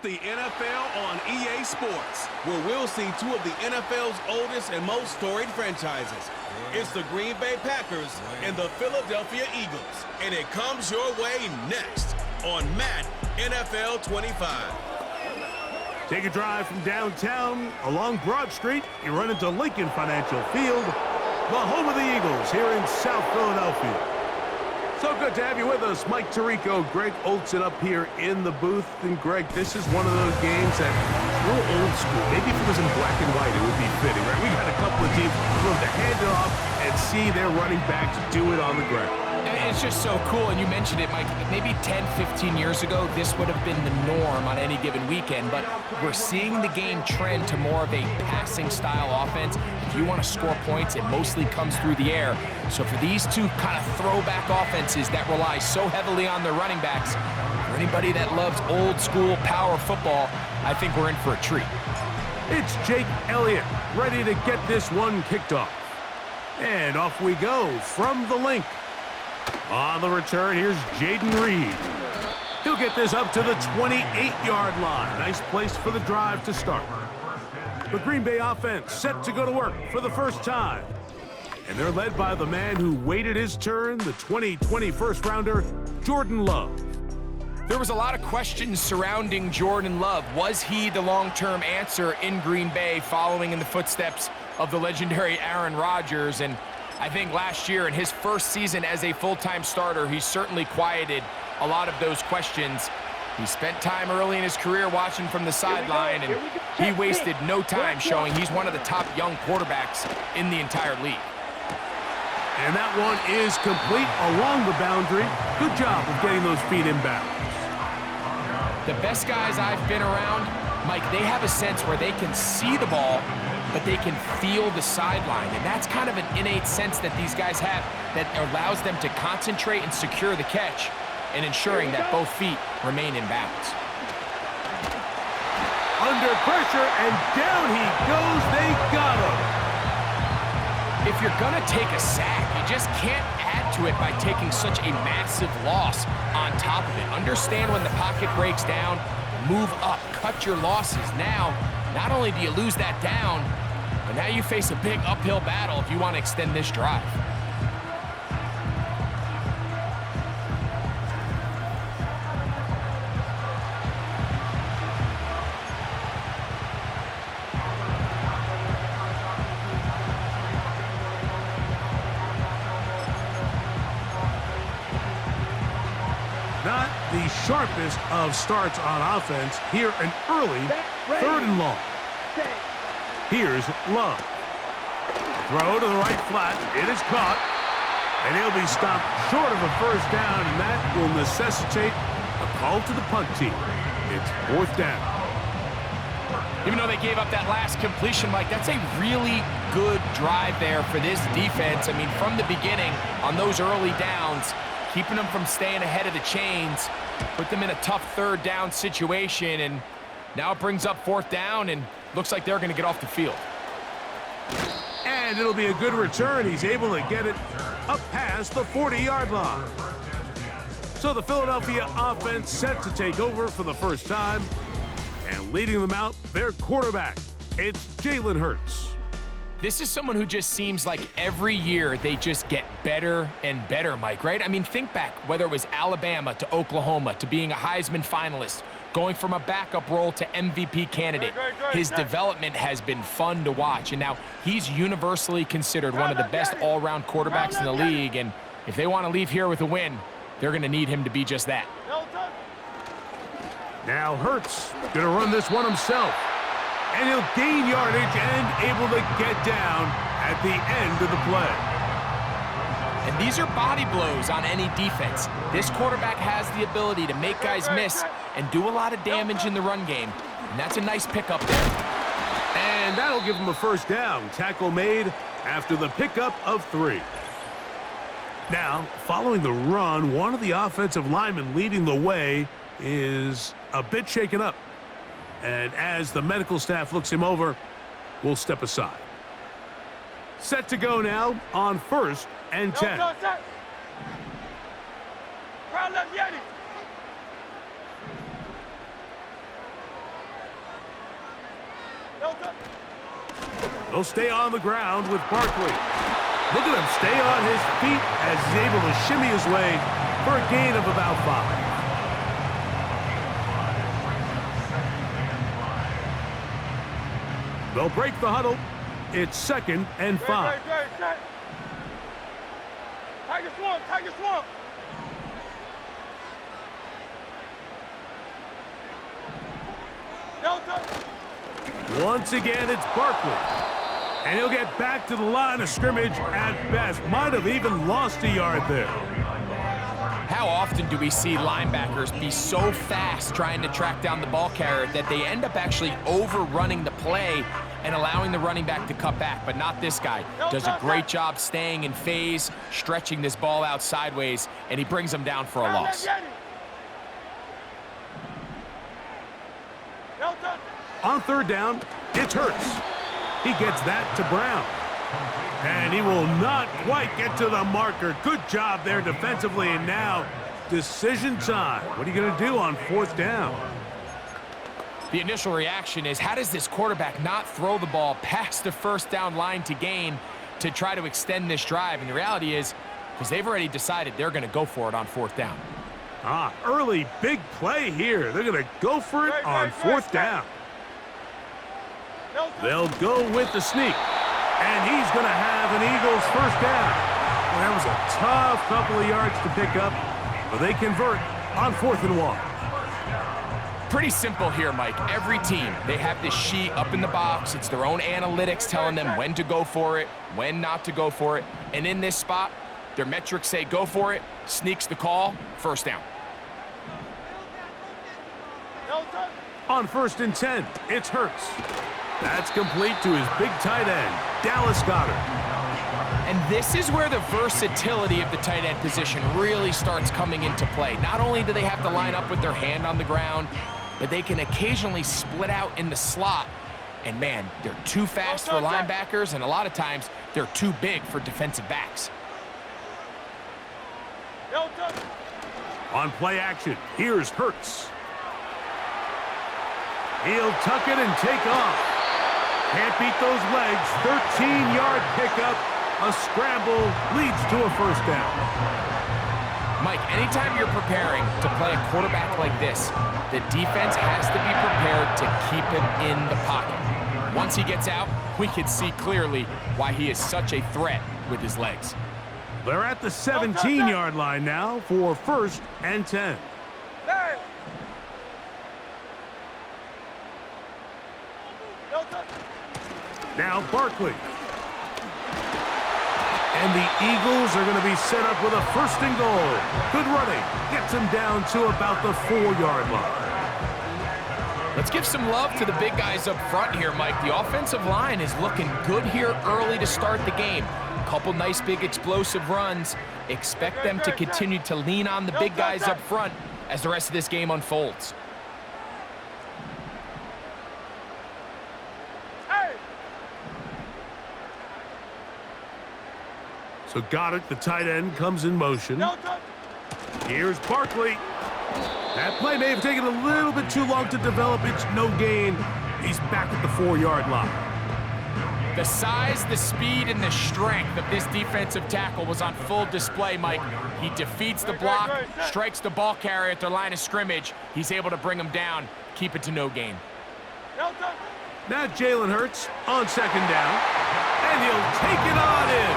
The NFL on EA Sports, where we'll see two of the NFL's oldest and most storied franchises. It's the Green Bay Packers and the Philadelphia Eagles. And it comes your way next on Madden NFL 25. Take a drive from downtown along Broad Street. You run into Lincoln Financial Field, the home of the Eagles here in South Philadelphia. So good to have you with us. Mike Tirico, Greg Olsen up here in the booth. And Greg, this is one of those games that a little old school. Maybe if it was in black and white, it would be fitting, right? We got a couple of teams who have to hand it off and see their running backs do it on the ground. And it's just so cool, and you mentioned it, Mike, maybe 10, 15 years ago, this would have been the norm on any given weekend, but we're seeing the game trend to more of a passing-style offense. If you want to score points, it mostly comes through the air. So for these two kind of throwback offenses that rely so heavily on their running backs, for anybody that loves old-school power football, I think we're in for a treat. It's Jake Elliott ready to get this one kicked off. And off we go from the link. On the return, here's Jaden Reed. He'll get this up to the 28-yard line. Nice place for the drive to start. The Green Bay offense set to go to work for the first time. And they're led by the man who waited his turn, the 2020 first-rounder, Jordan Love. There was a lot of questions surrounding Jordan Love. Was he the long-term answer in Green Bay following in the footsteps of the legendary Aaron Rodgers? And I think last year in his first season as a full-time starter, he certainly quieted a lot of those questions. He spent time early in his career watching from the sideline, and he wasted no time showing he's one of the top young quarterbacks in the entire league. And that one is complete along the boundary. Good job of getting those feet in bounds. The best guys I've been around, Mike, they have a sense where they can see the ball, but they can feel the sideline. And that's kind of an innate sense that these guys have that allows them to concentrate and secure the catch and ensuring that both feet remain in bounds. Under pressure, and down he goes. They got him. If you're going to take a sack, you just can't add to it by taking such a massive loss on top of it. Understand when the pocket breaks down, move up, cut your losses. Now, not only do you lose that down, but now you face a big uphill battle if you want to extend this drive. Not the sharpest of starts on offense. Here an early third and long. Here's Love. Throw to the right flat. It is caught. And he'll be stopped short of a first down, and that will necessitate a call to the punt team. It's fourth down. Even though they gave up that last completion, Mike, that's a really good drive there for this defense. I mean, from the beginning, on those early downs, keeping them from staying ahead of the chains, put them in a tough third down situation, and now it brings up fourth down, and looks like they're going to get off the field. And it'll be a good return. He's able to get it up past the 40-yard line. So the Philadelphia offense set to take over for the first time, and leading them out, their quarterback, it's Jalen Hurts. This is someone who just seems like every year they just get better and better, Mike, right? I mean, think back, whether it was Alabama to Oklahoma to being a Heisman finalist, going from a backup role to MVP candidate. His development has been fun to watch, and now he's universally considered one of the best all-around quarterbacks in the league, and if they want to leave here with a win, they're going to need him to be just that. Now Hurts going to run this one himself. And he'll gain yardage and able to get down at the end of the play. And these are body blows on any defense. This quarterback has the ability to make guys miss and do a lot of damage in the run game. And that's a nice pickup there. And that'll give him a first down. Tackle made after the pickup of 3. Now, following the run, one of the offensive linemen leading the way is a bit shaken up. And as the medical staff looks him over, we'll step aside. Set to go now on 1st and 10. He'll stay on the ground with Barkley. Look at him stay on his feet as he's able to shimmy his way for a gain of about 5. They'll break the huddle. It's 2nd and 5. Tiger swamp, Tiger swamp. Once again, it's Barkley. And he'll get back to the line of scrimmage at best. Might have even lost a yard there. How often do we see linebackers be so fast trying to track down the ball carrier that they end up actually overrunning the play and allowing the running back to cut back? But not this guy. Does a great job staying in phase, stretching this ball out sideways, and he brings them down for a loss. On 3rd down, it's Hurts. He gets that to Brown. And he will not quite get to the marker. Good job there defensively. And now, decision time. What are you going to do on 4th down? The initial reaction is, how does this quarterback not throw the ball past the 1st down line to gain to try to extend this drive? And the reality is, because they've already decided they're going to go for it on 4th down. Early big play here. They're going to go for it on 4th down. They'll go with the sneak. And he's going to have an Eagles 1st down. Well, that was a tough couple of yards to pick up, but they convert on 4th and 1. Pretty simple here, Mike. Every team, they have this sheet up in the box. It's their own analytics telling them when to go for it, when not to go for it. And in this spot, their metrics say go for it, sneaks the call, 1st down. On 1st and 10, it's Hurts. That's complete to his big tight end, Dallas Goedert. And this is where the versatility of the tight end position really starts coming into play. Not only do they have to line up with their hand on the ground, but they can occasionally split out in the slot. And man, they're too fast for linebackers, and a lot of times they're too big for defensive backs. On play action, here's Hurts. He'll tuck it and take off. Can't beat those legs. 13-yard pickup. A scramble leads to a 1st down. Mike, anytime you're preparing to play a quarterback like this, the defense has to be prepared to keep him in the pocket. Once he gets out, we can see clearly why he is such a threat with his legs. They're at the 17-yard line now for 1st and 10. Now Barkley. And the Eagles are going to be set up with a 1st and goal. Good running. Gets him down to about the 4-yard line. Let's give some love to the big guys up front here, Mike. The offensive line is looking good here early to start the game. Couple nice big explosive runs. Expect them to continue to lean on the big guys up front as the rest of this game unfolds. So Goedert, the tight end, comes in motion. Here's Barkley. That play may have taken a little bit too long to develop. It's no gain. He's back at the 4-yard line. The size, the speed, and the strength of this defensive tackle was on full display, Mike. He defeats the block, strikes the ball carrier at their line of scrimmage. He's able to bring him down, keep it to no gain. Now Jalen Hurts on 2nd down, and he'll take it on in.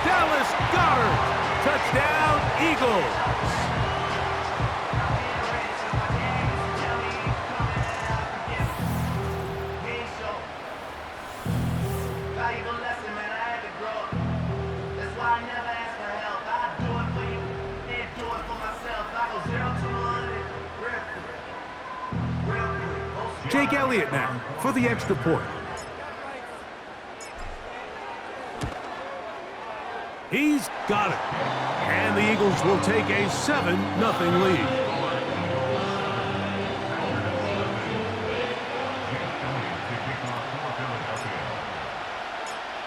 Dallas Goedert, touchdown, Eagles. Jake Elliott now for the extra point. He's got it. And the Eagles will take a 7-0 lead.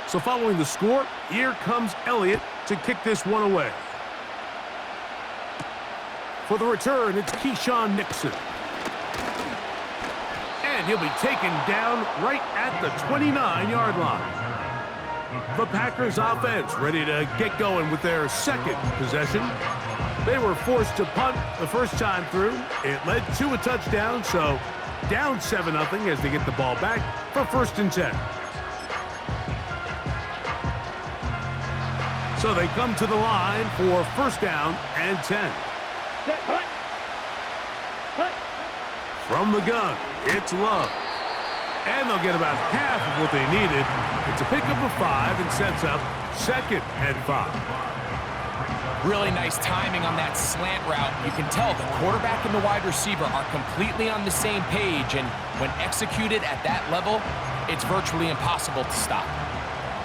So following the score, here comes Elliott to kick this one away. For the return, it's Keyshawn Nixon. And he'll be taken down right at the 29-yard line. The Packers offense ready to get going with their second possession. They were forced to punt the first time through. It led to a touchdown, so down 7-0 as they get the ball back for 1st and 10. So they come to the line for 1st down and 10. From the gun, it's Love. And they'll get about half of what they needed. It's a pickup of 5 and sets up 2nd and 5. Really nice timing on that slant route. You can tell the quarterback and the wide receiver are completely on the same page, and when executed at that level, it's virtually impossible to stop.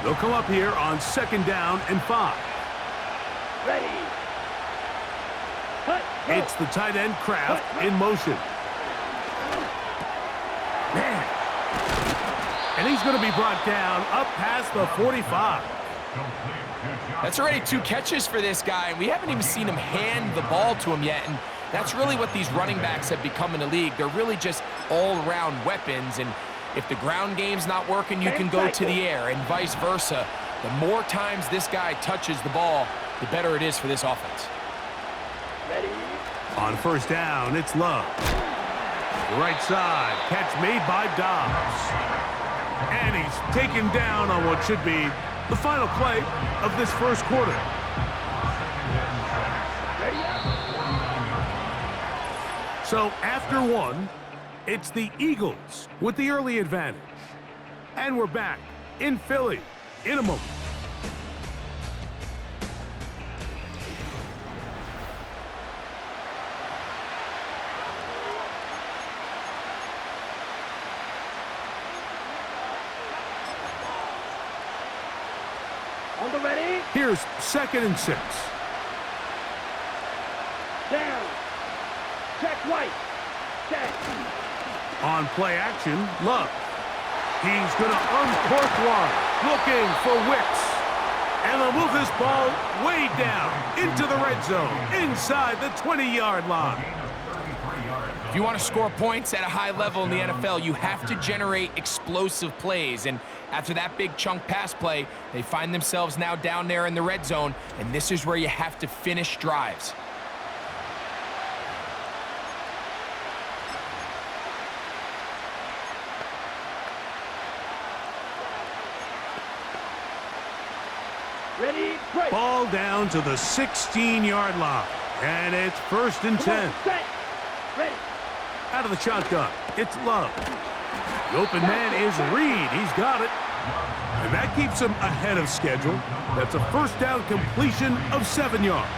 They'll come up here on 2nd down and 5. Ready. It's the tight end Kraft in motion. Man. And he's going to be brought down up past the 45. That's already 2 catches for this guy, and we haven't even seen him hand the ball to him yet, and that's really what these running backs have become in the league. They're really just all-around weapons, and if the ground game's not working, you can go to the air, and vice versa. The more times this guy touches the ball, the better it is for this offense. Ready. On 1st down, it's Love. The right side, catch made by Dobbs. And he's taken down on what should be the final play of this 1st quarter. So after 1, it's the Eagles with the early advantage. And we're back in Philly in a moment. On the ready. Here's 2nd and 6. Down. Check right. Check. On play action, Love. He's going to uncork one, looking for Wicks. And they'll move this ball way down into the red zone, inside the 20-yard line. If you want to score points at a high level in the NFL, you have to generate explosive plays. And after that big chunk pass play, they find themselves now down there in the red zone, and this is where you have to finish drives. Ready. Break. Ball down to the 16-yard line, and it's 1st and 10. Set. Ready. Out of the shotgun, it's Love. The open man is Reed. He's got it. And that keeps him ahead of schedule. That's a 1st down completion of 7 yards.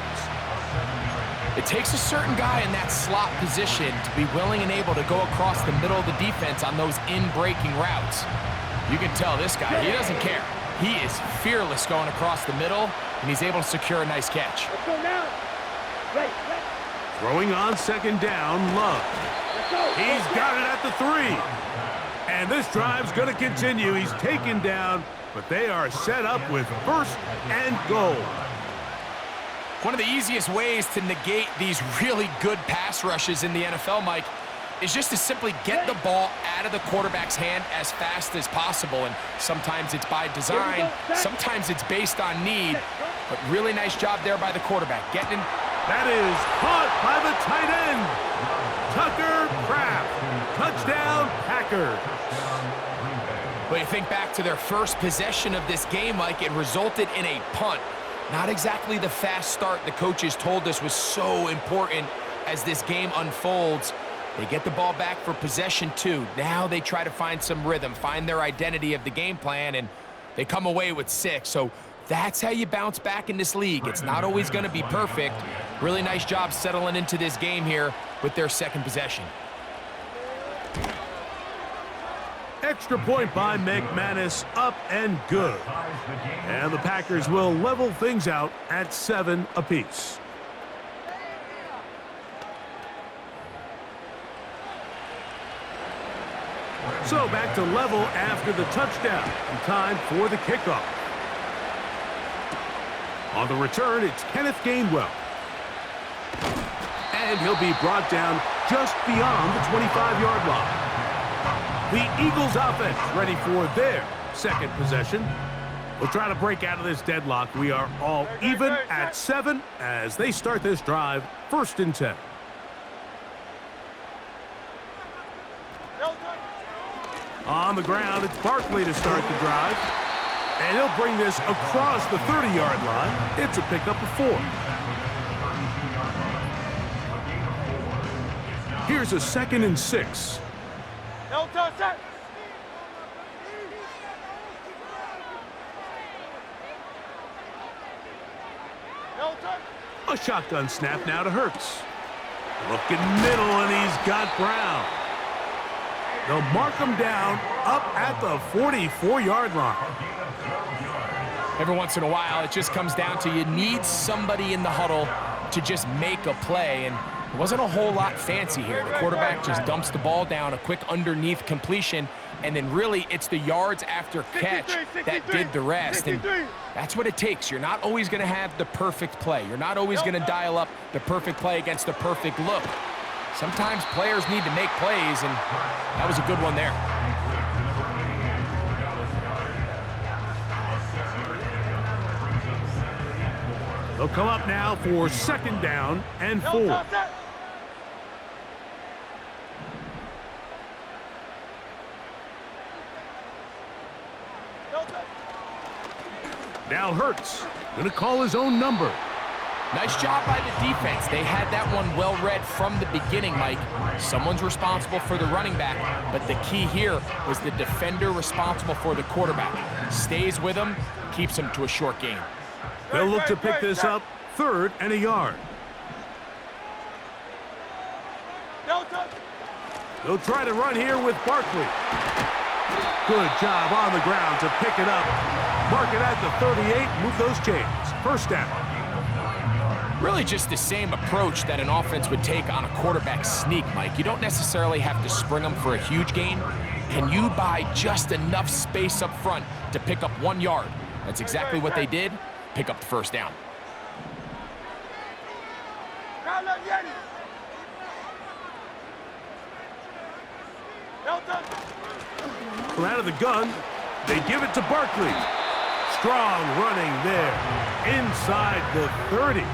It takes a certain guy in that slot position to be willing and able to go across the middle of the defense on those in-breaking routes. You can tell this guy, he doesn't care. He is fearless going across the middle, and he's able to secure a nice catch. Let's go now. Right. Throwing on 2nd down, Love. Let's go. He's got it at the 3. And this drive's going to continue. He's taken down, but they are set up with 1st and goal. One of the easiest ways to negate these really good pass rushes in the NFL, Mike, is just to simply get the ball out of the quarterback's hand as fast as possible. And sometimes it's by design, sometimes it's based on need, but really nice job there by the quarterback. Getting in. That is caught by the tight end, Tucker Kraft. Touchdown, Packers. But you think back to their first possession of this game, Mike, it resulted in a punt. Not exactly the fast start the coaches told us was so important as this game unfolds. They get the ball back for possession 2. Now they try to find some rhythm, find their identity of the game plan, and they come away with 6. So that's how you bounce back in this league. It's not always going to be perfect. Really nice job settling into this game here with their 2nd possession. Extra point by McManus, up and good. And the Packers will level things out at 7 apiece. So back to level after the touchdown. And time for the kickoff. On the return, it's Kenneth Gainwell. And he'll be brought down just beyond the 25-yard line. The Eagles offense ready for their second possession. We'll try to break out of this deadlock. We are all even at 7 as they start this drive, 1st and 10. On the ground, it's Barkley to start the drive. And he'll bring this across the 30-yard line. It's a pickup of 4. Here's a 2nd and 6. A shotgun snap now to Hurts. Looking middle, and he's got Brown. They'll mark him down up at the 44-yard line. Every once in a while, it just comes down to you need somebody in the huddle to just make a play, and it wasn't a whole lot fancy here. The quarterback just dumps the ball down, a quick underneath completion, and then really it's the yards after catch that did the rest. And that's what it takes. You're not always going to have the perfect play. You're not always going to dial up the perfect play against the perfect look. Sometimes players need to make plays, and that was a good one there. They'll come up now for 2nd down and 4. Now Hurts going to call his own number. Nice job by the defense. They had that one well read from the beginning, Mike. Someone's responsible for the running back, but the key here was the defender responsible for the quarterback. Stays with him, keeps him to a short gain. They'll look to pick this up 3rd and a yard. They'll try to run here with Barkley. Good job on the ground to pick it up. Mark it at the 38, move those chains. 1st down. Really just the same approach that an offense would take on a quarterback sneak, Mike. You don't necessarily have to spring them for a huge gain. Can you buy just enough space up front to pick up 1 yard? That's exactly what they did. Pick up the 1st down. From out of the gun, they give it to Barkley. Strong running there. Inside the 30.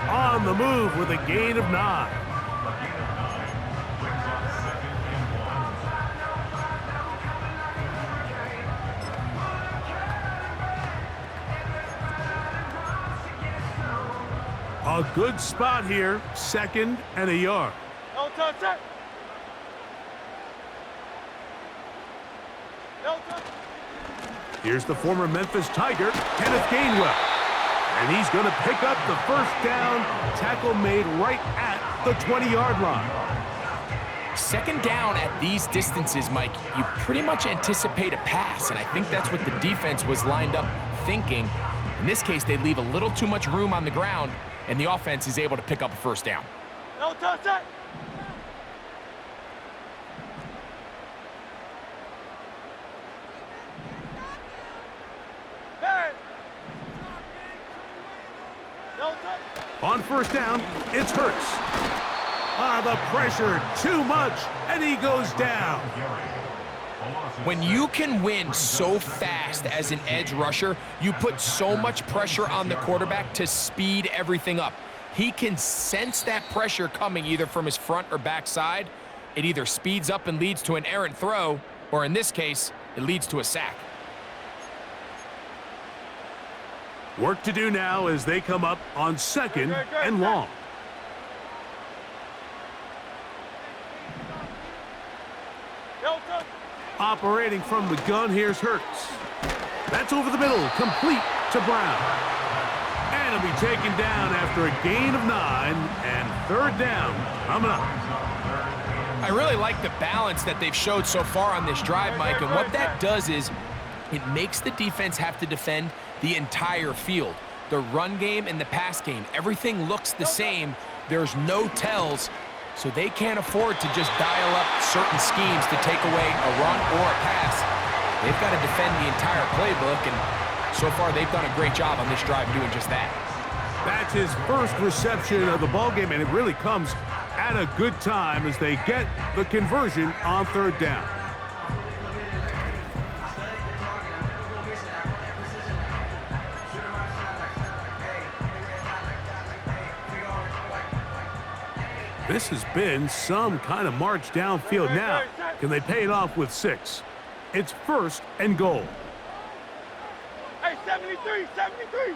On the move with a gain of 9. A good spot here, 2nd and a yard. Here's the former Memphis Tiger, Kenneth Gainwell. And he's going to pick up the 1st down. Tackle made right at the 20-yard line. 2nd down at these distances, Mike, you pretty much anticipate a pass, and I think that's what the defense was lined up thinking. In this case, they leave a little too much room on the ground, and the offense is able to pick up a 1st down. On 1st down, it's Hurts. The pressure, too much, and he goes down. When you can win so fast as an edge rusher, you put so much pressure on the quarterback to speed everything up. He can sense that pressure coming either from his front or back side. It either speeds up and leads to an errant throw, or in this case, it leads to a sack. Work to do now as they come up on 2nd and long. Operating from the gun, here's Hurts. That's over the middle, complete to Brown. And he'll be taken down after a gain of 9, and 3rd down coming up. I really like the balance that they've showed so far on this drive, Mike, and what that does is it makes the defense have to defend the entire field. The run game and the pass game, everything looks the same. There's no tells, so they can't afford to just dial up certain schemes to take away a run or a pass. They've got to defend the entire playbook, and so far they've done a great job on this drive doing just that. That's his 1st reception of the ballgame, and it really comes at a good time as they get the conversion on 3rd down. This has been some kind of march downfield now. Can they pay it off with 6? It's 1st and goal. Hey, 73, 73.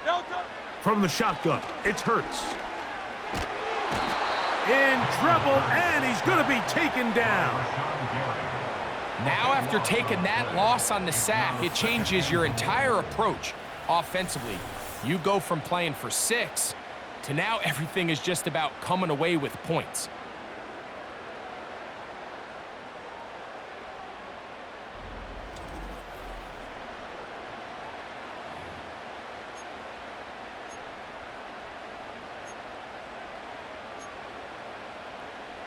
Delta. From the shotgun, it's Hurts. In trouble, and he's going to be taken down. Now, after taking that loss on the sack, it changes your entire approach offensively. You go from playing for 6 to now everything is just about coming away with points.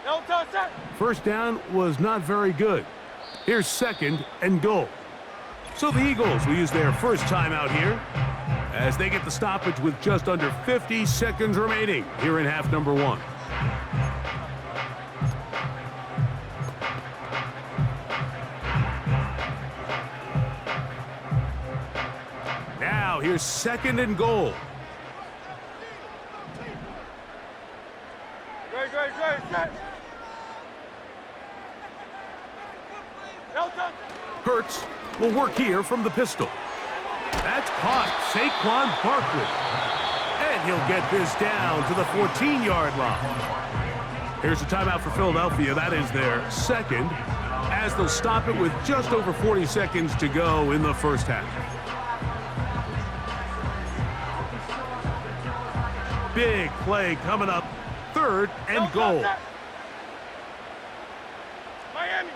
Delta, set. First down was not very good. Here's 2nd and goal. So the Eagles will use their first timeout here as they get the stoppage with just under 50 seconds remaining here in half number 1. Now here's 2nd and goal. Great, set. Delta. Hurts will work here from the pistol. That's caught. Saquon Barkley. And he'll get this down to the 14-yard line. Here's a timeout for Philadelphia. That is their 2nd, as they'll stop it with just over 40 seconds to go in the first half. Big play coming up. 3rd and goal. Miami.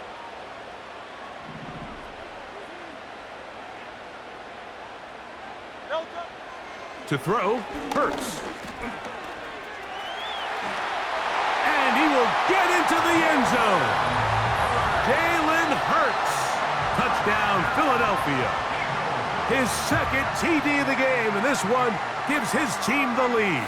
Delta. To throw, Hurts. And he will get into the end zone. Jalen Hurts. Touchdown, Philadelphia. His 2nd TD of the game, and this one gives his team the lead.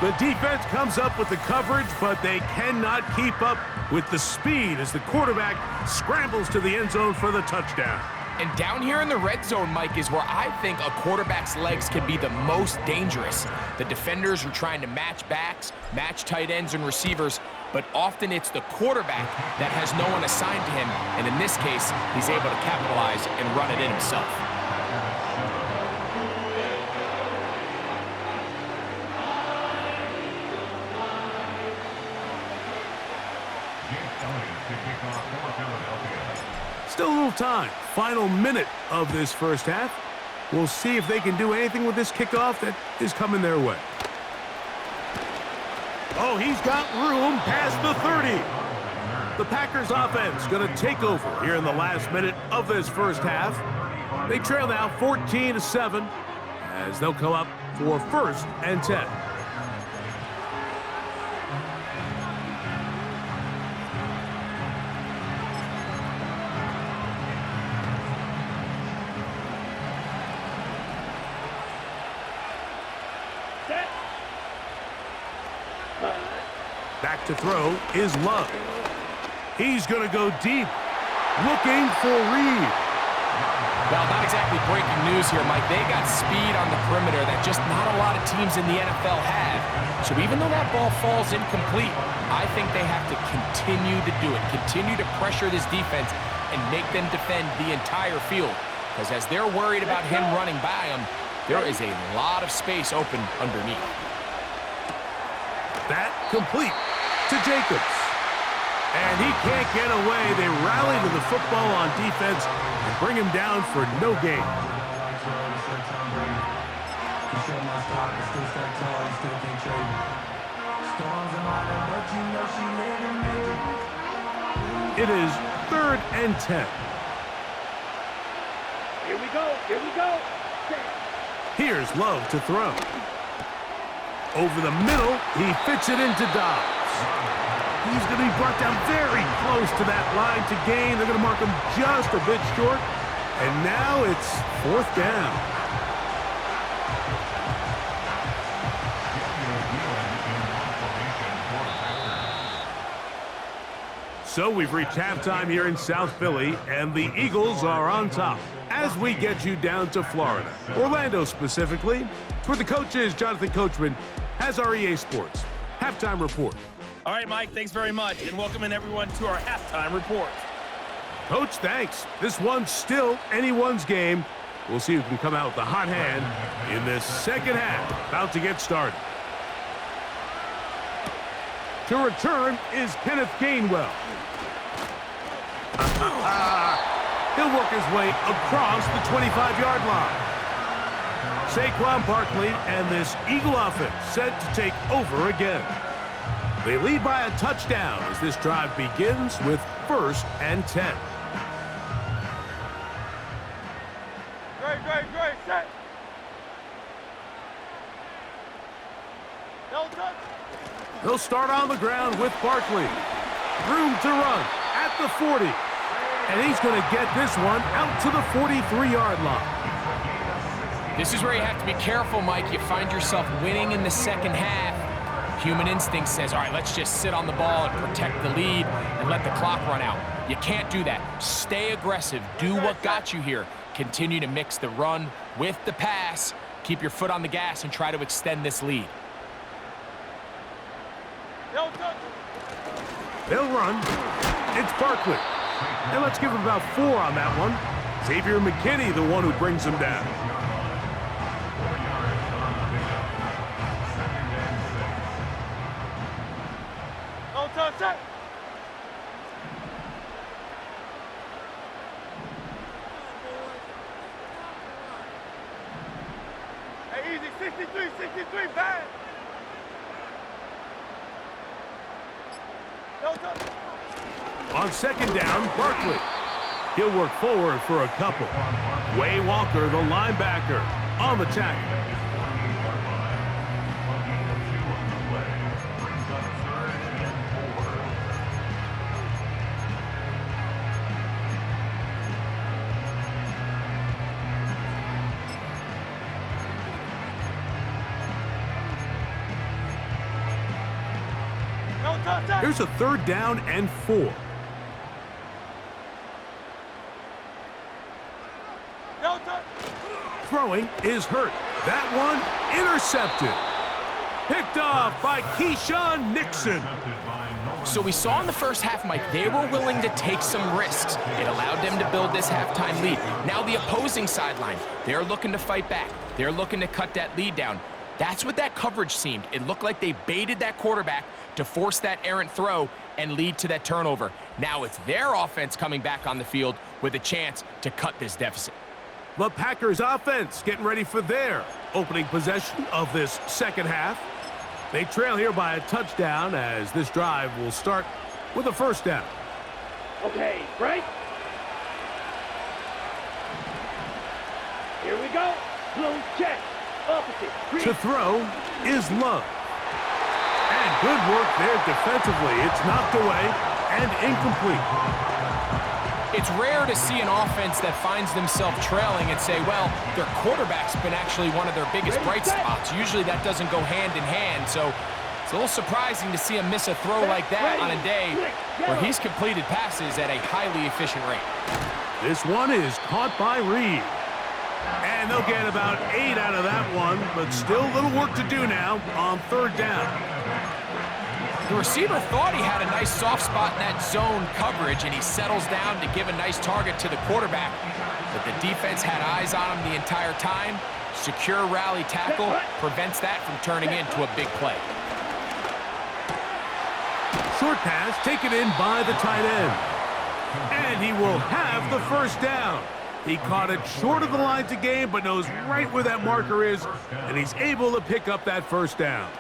The defense comes up with the coverage, but they cannot keep up with the speed as the quarterback scrambles to the end zone for the touchdown. And down here in the red zone, Mike, is where I think a quarterback's legs can be the most dangerous. The defenders are trying to match backs, match tight ends and receivers, but often it's the quarterback that has no one assigned to him, and in this case, he's able to capitalize and run it in himself. Still a little time. Final minute of this first half. We'll see if they can do anything with this kickoff that is coming their way. Oh, he's got room past the 30. The Packers offense going to take over here in the last minute of this first half. They trail now 14-7 as they'll come up for 1st and 10. Back to throw is Love. He's going to go deep, looking for Reed. Well, not exactly breaking news here, Mike. They got speed on the perimeter that just not a lot of teams in the NFL have. So even though that ball falls incomplete, I think they have to continue to do it, continue to pressure this defense and make them defend the entire field. Because as they're worried about him running by them, there is a lot of space open underneath. That complete to Jacobs. And he can't get away. They rally to the football on defense and bring him down for no gain. It is 3rd and 10. Here we go. Here we go. Here's Love to throw. Over the middle, he fits it into Dobbs. He's going to be brought down very close to that line to gain. They're going to mark him just a bit short. And now it's 4th down. So we've reached halftime here in South Philly, and the Eagles are on top as we get you down to Florida, Orlando specifically. For the coaches, Jonathan Coachman has our EA Sports halftime report. All right, Mike, thanks very much, and welcoming everyone to our halftime report. Coach, thanks. This one's still anyone's game. We'll see who can come out with the hot hand in this second half. About to get started. To return is Kenneth Gainwell. He'll work his way across the 25-yard line. Saquon Barkley and this Eagle offense set to take over again. They lead by a touchdown as this drive begins with 1st and 10. Great, set. No touch. They'll start on the ground with Barkley. Room to run at the 40. And he's going to get this one out to the 43-yard line. This is where you have to be careful, Mike. You find yourself winning in the second half. Human instinct says, all right, let's just sit on the ball and protect the lead and let the clock run out. You can't do that. Stay aggressive. Do what got you here. Continue to mix the run with the pass. Keep your foot on the gas and try to extend this lead. No touch. They'll run. It's Barkley. And let's give him about 4 on that one. Xavier McKinney, the one who brings him down. No touch, set. Hey, easy, 63, bad. No touch. On second down, Barkley. He'll work forward for a couple. Way Walker, the linebacker, on the tackle. No touch, set. Here's a 3rd down and 4. No touch. Throwing is hurt. That one intercepted. Picked off by Keyshawn Nixon. So we saw in the first half, Mike, they were willing to take some risks. It allowed them to build this halftime lead. Now the opposing sideline, they're looking to fight back. They're looking to cut that lead down. That's what that coverage seemed. It looked like they baited that quarterback to force that errant throw and lead to that turnover. Now it's their offense coming back on the field with a chance to cut this deficit. The Packers offense getting ready for their opening possession of this second half. They trail here by a touchdown as this drive will start with a 1st down. Okay, break. Here we go. Blue check. Opposite. Green. To throw is Love. And good work there defensively. It's knocked away and incomplete. It's rare to see an offense that finds themselves trailing and say, well, their quarterback's been actually one of their biggest bright spots. Usually that doesn't go hand in hand, so it's a little surprising to see him miss a throw like that on a day where he's completed passes at a highly efficient rate. This one is caught by Reed. And they'll get about 8 out of that one, but still a little work to do now on 3rd down. The receiver thought he had a nice soft spot in that zone coverage, and he settles down to give a nice target to the quarterback. But the defense had eyes on him the entire time. Secure rally tackle prevents that from turning into a big play. Short pass taken in by the tight end. And he will have the 1st down. He caught it short of the line to gain, but knows right where that marker is, and he's able to pick up that 1st down.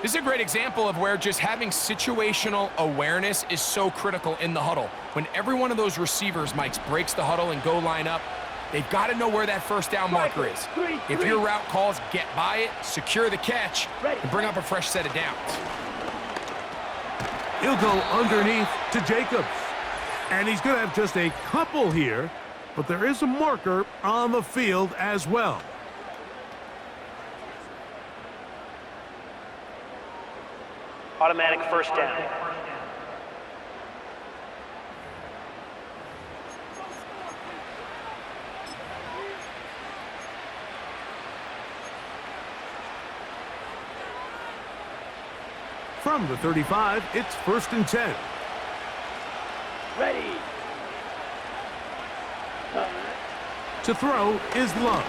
This is a great example of where just having situational awareness is so critical in the huddle. When every one of those receivers, Mike, breaks the huddle and go line up, they've got to know where that 1st down marker is. If your route calls, get by it, secure the catch, and bring up a fresh set of downs. He'll go underneath to Jacobs. And he's going to have just a couple here, but there is a marker on the field as well. Automatic 1st down. From the 35, it's 1st and 10. Ready. To throw is Love.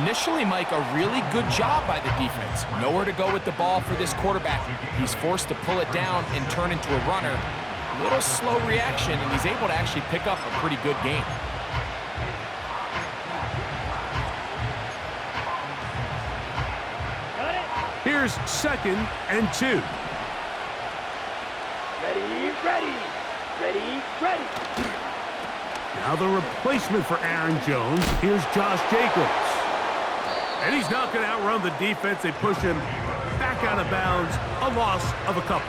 Initially, Mike, a really good job by the defense. Nowhere to go with the ball for this quarterback. He's forced to pull it down and turn into a runner. A little slow reaction, and he's able to actually pick up a pretty good game. Got it. Here's 2nd and 2. Ready, ready. Ready, ready. Now the replacement for Aaron Jones. Here's Josh Jacobs. And he's not going to outrun the defense. They push him back out of bounds. A loss of a couple.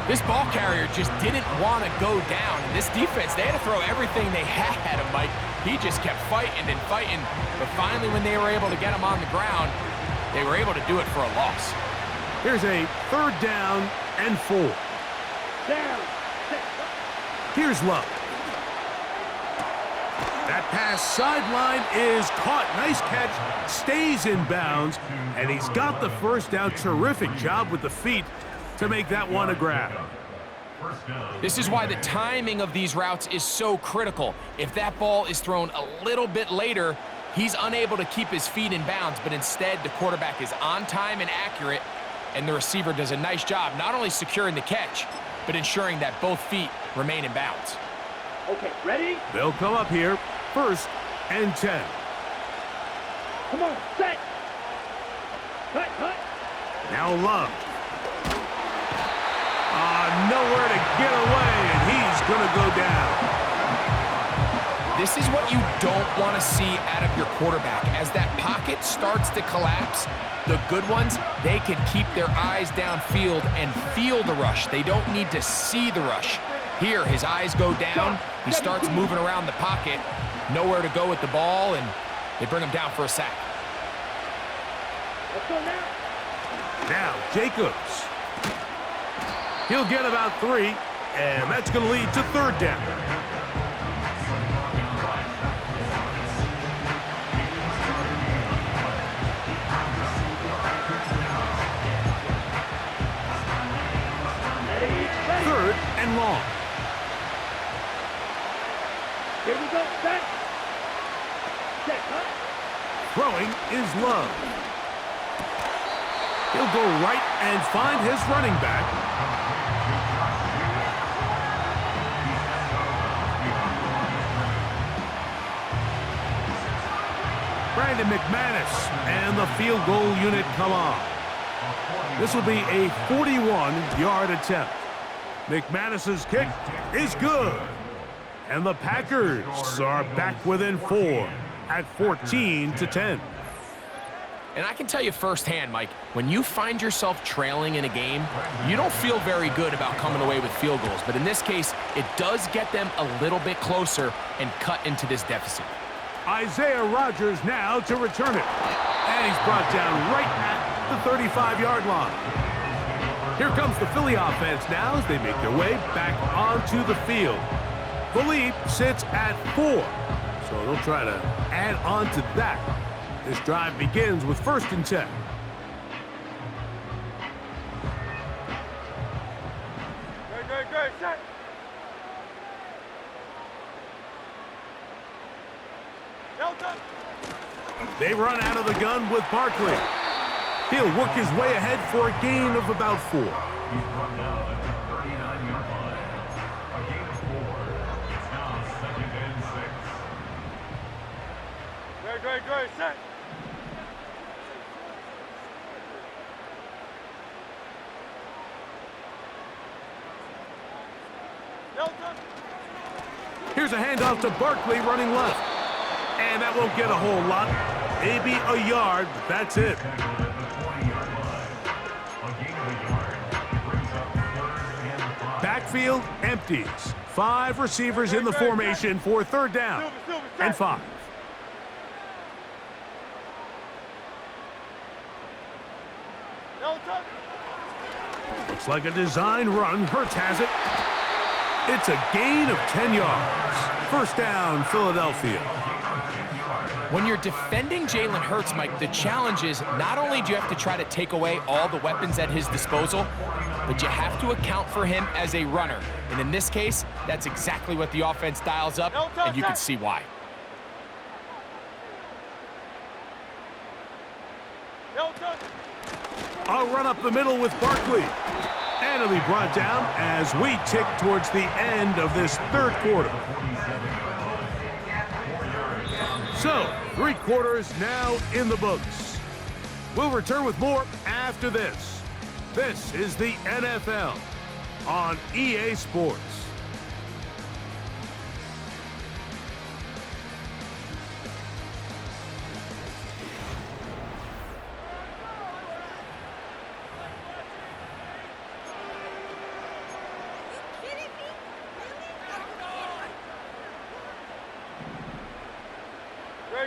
This ball carrier just didn't want to go down. And this defense, they had to throw everything they had at him, Mike. He just kept fighting and fighting. But finally, when they were able to get him on the ground, they were able to do it for a loss. Here's a 3rd down and 4. Down. Here's Love. That pass sideline is caught. Nice catch. Stays in bounds. And he's got the 1st down. Terrific job with the feet to make that one a grab. This is why the timing of these routes is so critical. If that ball is thrown a little bit later, he's unable to keep his feet in bounds, but instead the quarterback is on time and accurate, and the receiver does a nice job not only securing the catch, but ensuring that both feet remain in bounds. Okay, ready? They'll come up here. 1st and 10. Come on, set. Cut, cut. Now Love. Nowhere to get away, and he's going to go down. This is what you don't want to see out of your quarterback. As that pocket starts to collapse, the good ones, they can keep their eyes downfield and feel the rush. They don't need to see the rush. Here, his eyes go down. He starts moving around the pocket. Nowhere to go with the ball, and they bring him down for a sack. Let's go now. Now Jacobs. He'll get about 3, and that's going to lead to 3rd down. Ready, ready. 3rd and long. Here we go, set. Set, cut. Throwing is Love. He'll go right and find his running back. Brandon McManus and the field goal unit come on. This will be a 41-yard attempt. McManus's kick is good. And the Packers are back within 4 at 14-10. And I can tell you firsthand, Mike, when you find yourself trailing in a game, you don't feel very good about coming away with field goals. But in this case, it does get them a little bit closer and cut into this deficit. Isaiah Rodgers now to return it. And he's brought down right at the 35-yard line. Here comes the Philly offense now as they make their way back onto the field. The lead sits at 4, so they'll try to add on to that. This drive begins with 1st and 10. Good, set. Delta. They run out of the gun with Barkley. He'll work his way ahead for a gain of about 4. He's brought down at the 39-yard line. A gain of 4. It's now 2nd and 6. Good, set. Delta. Here's a handoff to Barkley running left. And that won't get a whole lot. Maybe a yard, but that's it. Backfield empties. 5 receivers in the formation for 3rd down and 5. Looks like a design run. Hurts has it. It's a gain of 10 yards. 1st down, Philadelphia. When you're defending Jalen Hurts, Mike, the challenge is not only do you have to try to take away all the weapons at his disposal, but you have to account for him as a runner. And in this case, that's exactly what the offense dials up, and you can see why. A run up the middle with Barkley. And it'll be brought down as we tick towards the end of this third quarter. So, 3 quarters now in the books. We'll return with more after this. This is the NFL on EA Sports.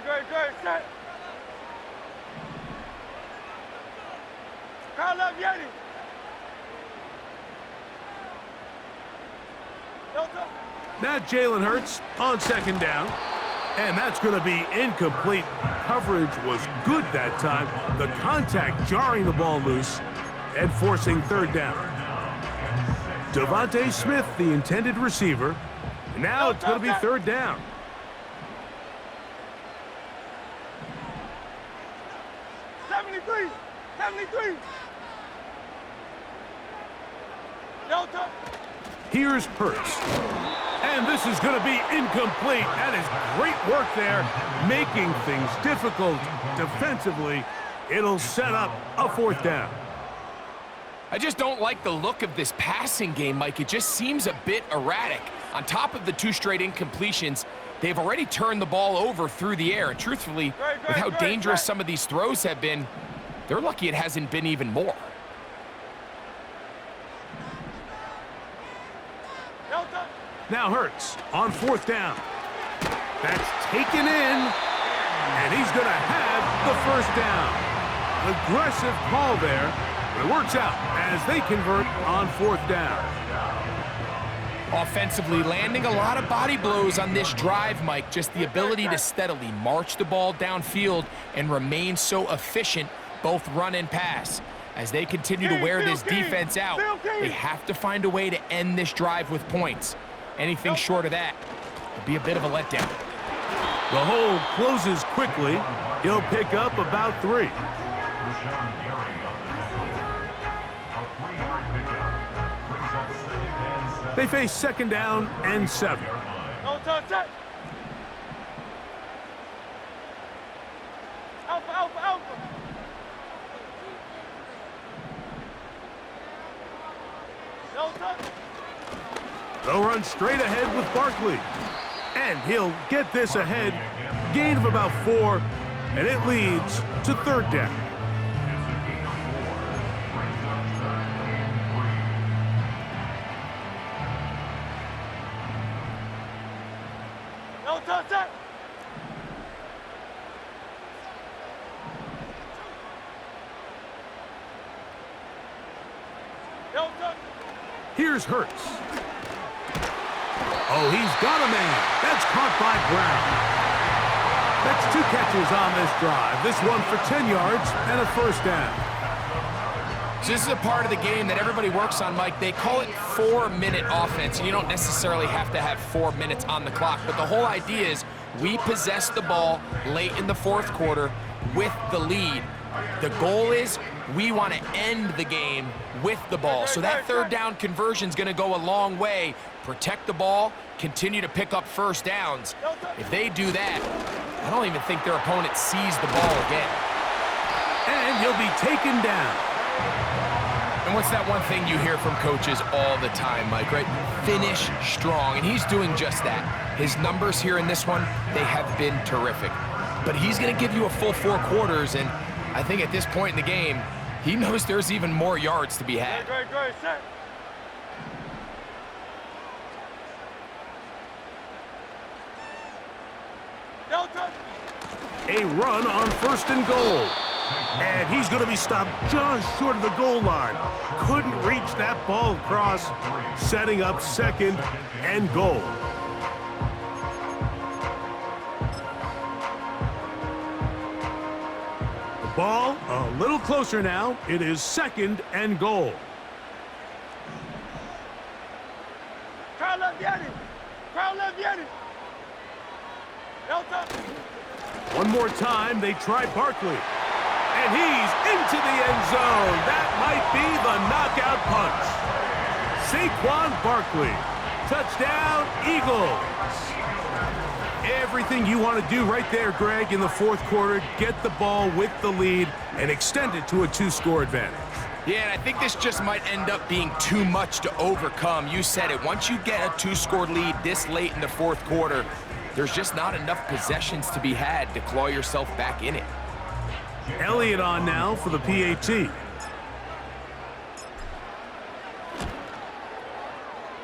Good, set. Crowd up, Yeti. Now Jalen Hurts on second down. And that's going to be incomplete. Coverage was good that time. The contact jarring the ball loose and forcing third down. Devontae Smith, the intended receiver. Now it's going to be third down. Here's Hurts. And this is going to be incomplete. That is great work there, making things difficult defensively. It'll set up a fourth down. I just don't like the look of this passing game, Mike. It just seems a bit erratic. On top of the 2 straight incompletions, they've already turned the ball over through the air. And truthfully, with how dangerous some of these throws have been, they're lucky it hasn't been even more. Now Hurts on fourth down. That's taken in, and he's going to have the first down. Aggressive call there, but it works out as they convert on fourth down. Offensively, landing a lot of body blows on this drive, Mike. Just the ability to steadily march the ball downfield and remain so efficient, both run and pass. As they continue to wear this defense out, they have to find a way to end this drive with points. Anything short of that would be a bit of a letdown. The hole closes quickly. He'll pick up about 3. They face second down and 7. Alpha, alpha, alpha. They'll run straight ahead with Barkley. And he'll get this ahead. Gain of about 4. And it leads to third down. Here's Hurts. Oh, he's got a man. That's caught by Brown. That's 2 catches on this drive. This one for 10 yards and a first down. So this is a part of the game that everybody works on, Mike. They call it 4-minute offense, and you don't necessarily have to have 4 minutes on the clock. But the whole idea is we possess the ball late in the fourth quarter with the lead. The goal is we want to end the game with the ball. So that third down conversion is going to go a long way. Protect the ball, continue to pick up first downs. If they do that, I don't even think their opponent sees the ball again. And he'll be taken down. And what's that one thing you hear from coaches all the time, Mike, right? Finish strong, and he's doing just that. His numbers here in this one, they have been terrific. But he's going to give you a full 4 quarters, and I think at this point in the game, he knows there's even more yards to be had. Great, set. A run on first and goal. And he's going to be stopped just short of the goal line. Couldn't reach that ball across, setting up second and goal. Ball a little closer now. It is 2nd and goal. Carla viene! Carla viene! Delta! One more time, they try Barkley. And he's into the end zone. That might be the knockout punch. Saquon Barkley. Touchdown, Eagles. Everything you want to do right there, Greg, in the 4th quarter. Get the ball with the lead and extend it to a 2-score advantage. Yeah, and I think this just might end up being too much to overcome. You said it. Once you get a 2-score lead this late in the 4th quarter, there's just not enough possessions to be had to claw yourself back in it. Elliott on now for the PAT.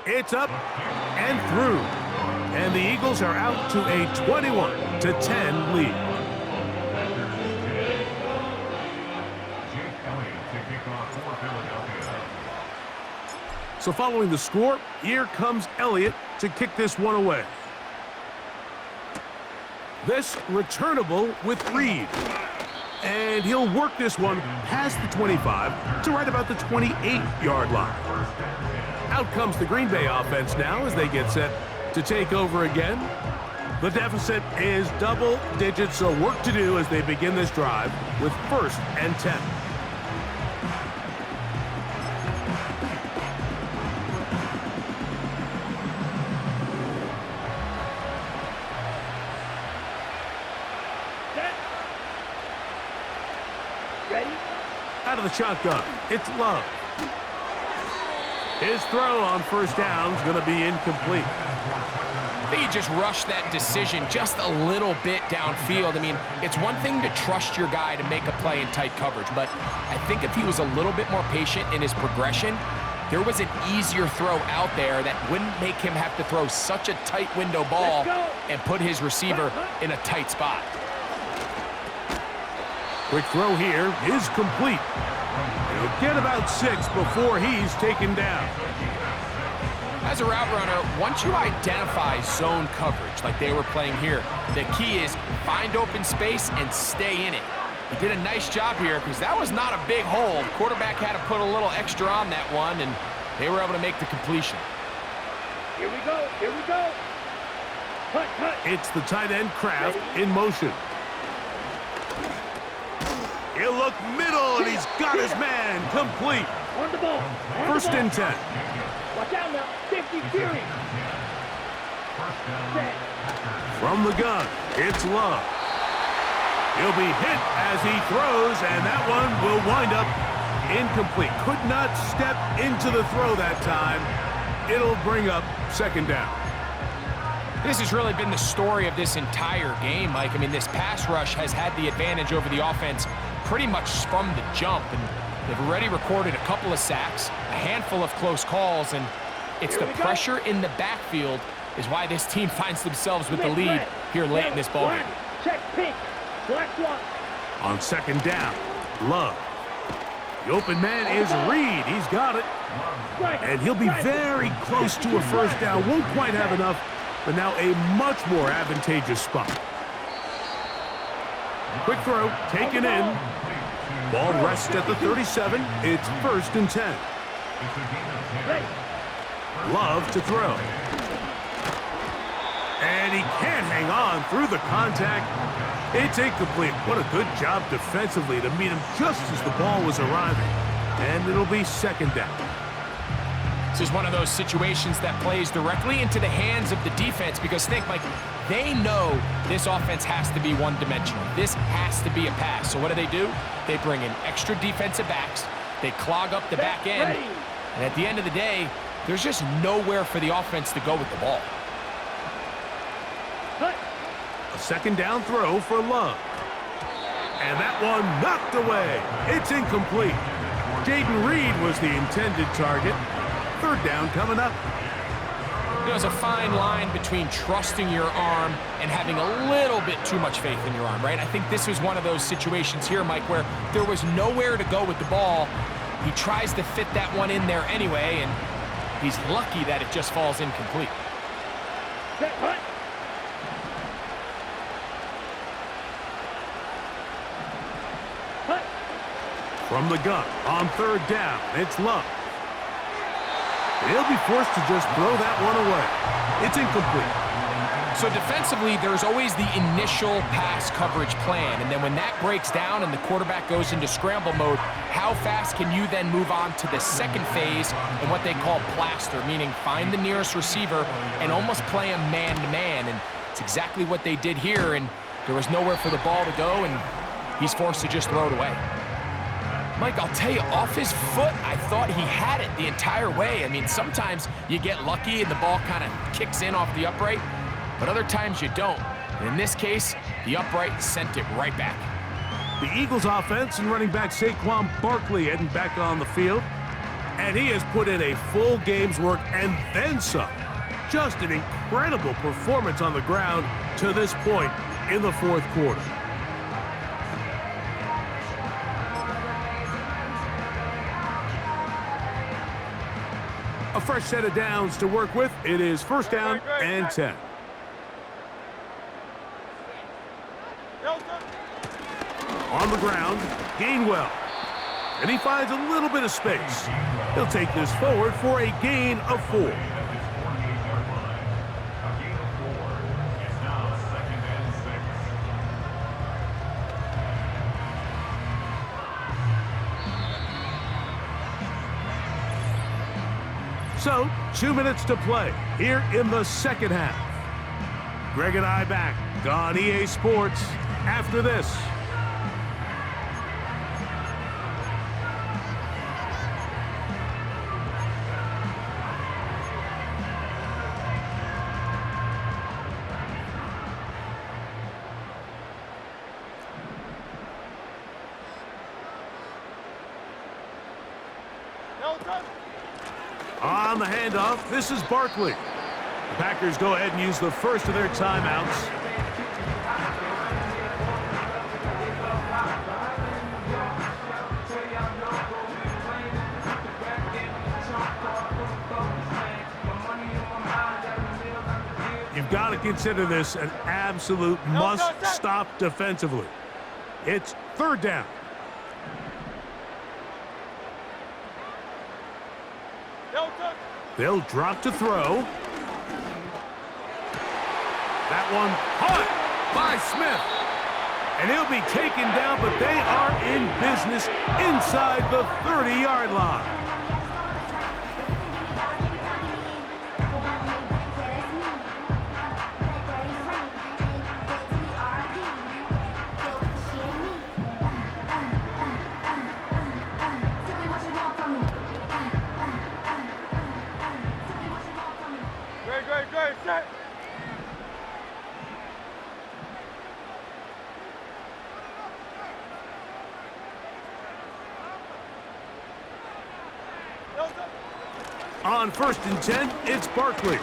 It's up and through. And the Eagles are out to a 21-10 lead. Jake Elliott to kick off for Philadelphia. So following the score, here comes Elliott to kick this one away. This returnable with Reed. And he'll work this one past the 25 to right about the 28-yard line. Out comes the Green Bay offense now as they get set to take over again. The deficit is double digits, so work to do as they begin this drive with 1st and 10. Ready? Out of the shotgun, it's Love. His throw on 1st down is going to be incomplete. I think he just rushed that decision just a little bit downfield. I mean, it's one thing to trust your guy to make a play in tight coverage, but I think if he was a little bit more patient in his progression, there was an easier throw out there that wouldn't make him have to throw such a tight window ball and put his receiver in a tight spot. Quick throw here is complete. He'll get about 6 before he's taken down. As a route runner, once you identify zone coverage like they were playing here, the key is find open space and stay in it. He did a nice job here because that was not a big hole. The quarterback had to put a little extra on that one, and they were able to make the completion. Here we go. Here we go. Cut, cut. It's the tight end Kraft in motion. He'll look middle, and he's got his man complete. On the ball. On 1st the and ball. 10. Watch out now. 50 Fury. Set. From the gun, it's Love. He'll be hit as he throws, and that one will wind up incomplete. Could not step into the throw that time. It'll bring up 2nd down. This has really been the story of this entire game, Mike. I mean, this pass rush has had the advantage over the offense pretty much from the jump, and they've already recorded a couple of sacks, a handful of close calls, and it's the pressure in the backfield is why this team finds themselves with the lead here late in this ballgame. Check pink. Black one. On 2nd down, Love. The open man is Reed. He's got it. And he'll be very close to a 1st down. Won't quite have enough, but now a much more advantageous spot. Quick throw, taken in. Ball rests at the 37. It's 1st and 10. Love to throw. And he can't hang on through the contact. It's incomplete. What a good job defensively to meet him just as the ball was arriving. And it'll be 2nd down. This is one of those situations that plays directly into the hands of the defense because think, Mike, they know this offense has to be one-dimensional. This has to be a pass. So what do? They bring in extra defensive backs. They clog up the back end. And at the end of the day, there's just nowhere for the offense to go with the ball. A 2nd down throw for Love. And that one knocked away. It's incomplete. Jayden Reed was the intended target. 3rd down coming up. There's a fine line between trusting your arm and having a little bit too much faith in your arm, right? I think this was one of those situations here, Mike, where there was nowhere to go with the ball. He tries to fit that one in there anyway, and he's lucky that it just falls incomplete. Set, cut. From the gun on third down, it's Love. He'll be forced to just throw that one away. It's incomplete. So defensively, there's always the initial pass coverage plan, and then when that breaks down and the quarterback goes into scramble mode, how fast can you then move on to the second phase in what they call plaster, meaning find the nearest receiver and almost play him man-to-man, and it's exactly what they did here, and there was nowhere for the ball to go, and he's forced to just throw it away. Mike, I'll tell you, off his foot, I thought he had it the entire way. I mean, sometimes you get lucky and the ball kind of kicks in off the upright, but other times you don't. And in this case, the upright sent it right back. The Eagles offense and running back Saquon Barkley heading back on the field. And he has put in a full game's work and then some. Just an incredible performance on the ground to this point in the fourth quarter. A fresh set of downs to work with. It is first down and 10. On the ground, Gainwell. And he finds a little bit of space. He'll take this forward for a gain of 4. At his 48-yard line. A gain of 4. It's now second and 6. So, 2 minutes to play here in the second half. Greg and I back on EA Sports after this. On the handoff, this is Barkley. The Packers go ahead and use the first of their timeouts. You've got to consider this an absolute must-stop defensively. It's third down. They'll drop to throw. That one caught by Smith. And he'll be taken down, but they are in business inside the 30-yard line. Set. On first and 10, it's Barkley.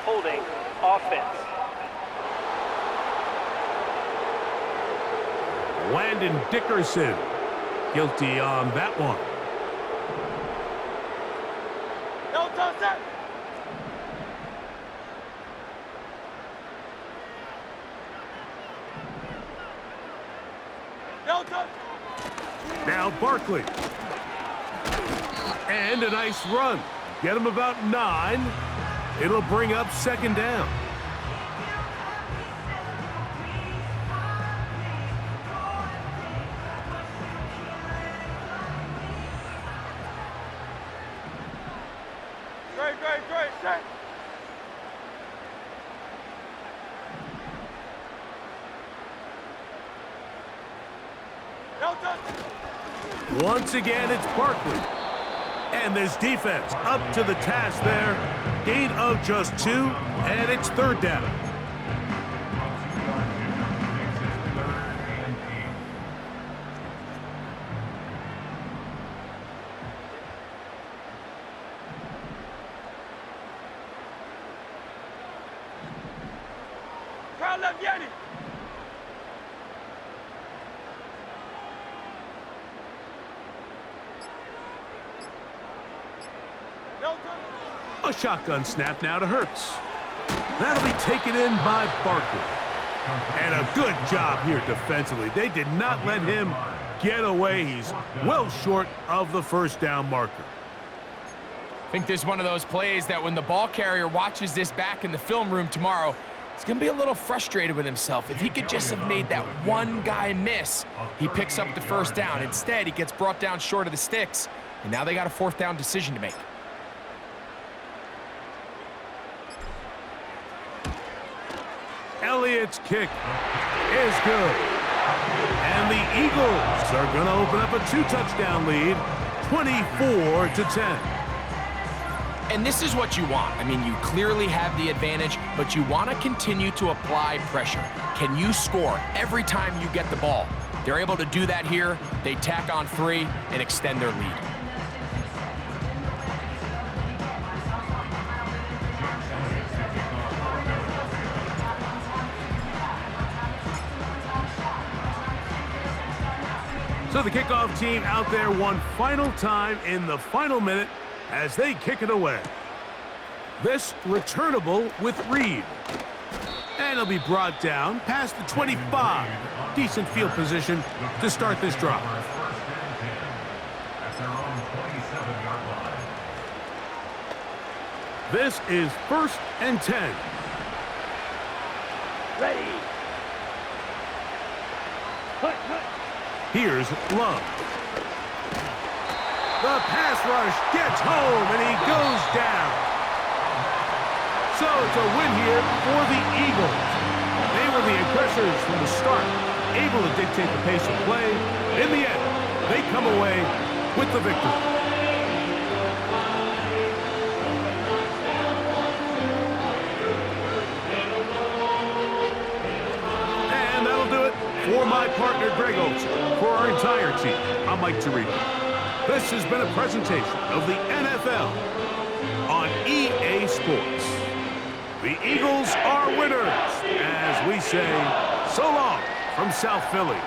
Holding offense. Landon Dickerson guilty on that one. Set. Now Barkley. And a nice run. Get him about 9. It'll bring up second down. Great. Set. Once again, it's Barkley. And this defense up to the task there. Gain of just 2, and it's third down. Crowd left Yeti. A shotgun snap now to Hurts. That'll be taken in by Barkley. And a good job here defensively. They did not let him get away. He's well short of the first down marker. I think this is one of those plays that when the ball carrier watches this back in the film room tomorrow, he's going to be a little frustrated with himself. If he could just have made that one guy miss, he picks up the first down. Instead, he gets brought down short of the sticks, and now they got a fourth down decision to make. Elliott's kick is good. And the Eagles are going to open up a 2-touchdown lead, 24-10. And this is what you want. I mean, you clearly have the advantage, but you want to continue to apply pressure. Can you score every time you get the ball? They're able to do that here. They tack on 3 and extend their lead. So the kickoff team out there one final time in the final minute as they kick it away. This returnable with Reed. And he'll be brought down past the 25. Decent field position to start this drive. At their own 27-yard line. This is 1st and 10. Ready. Cut, cut. Here's Love. The pass rush gets home, and he goes down. So it's a win here for the Eagles. They were the aggressors from the start, able to dictate the pace of play. In the end, they come away with the victory. And that'll do it for my partner, Greg Olson. For our entire team, I'm Mike Tirico. This has been a presentation of the NFL on EA Sports. The Eagles are winners, as we say so long from South Philly.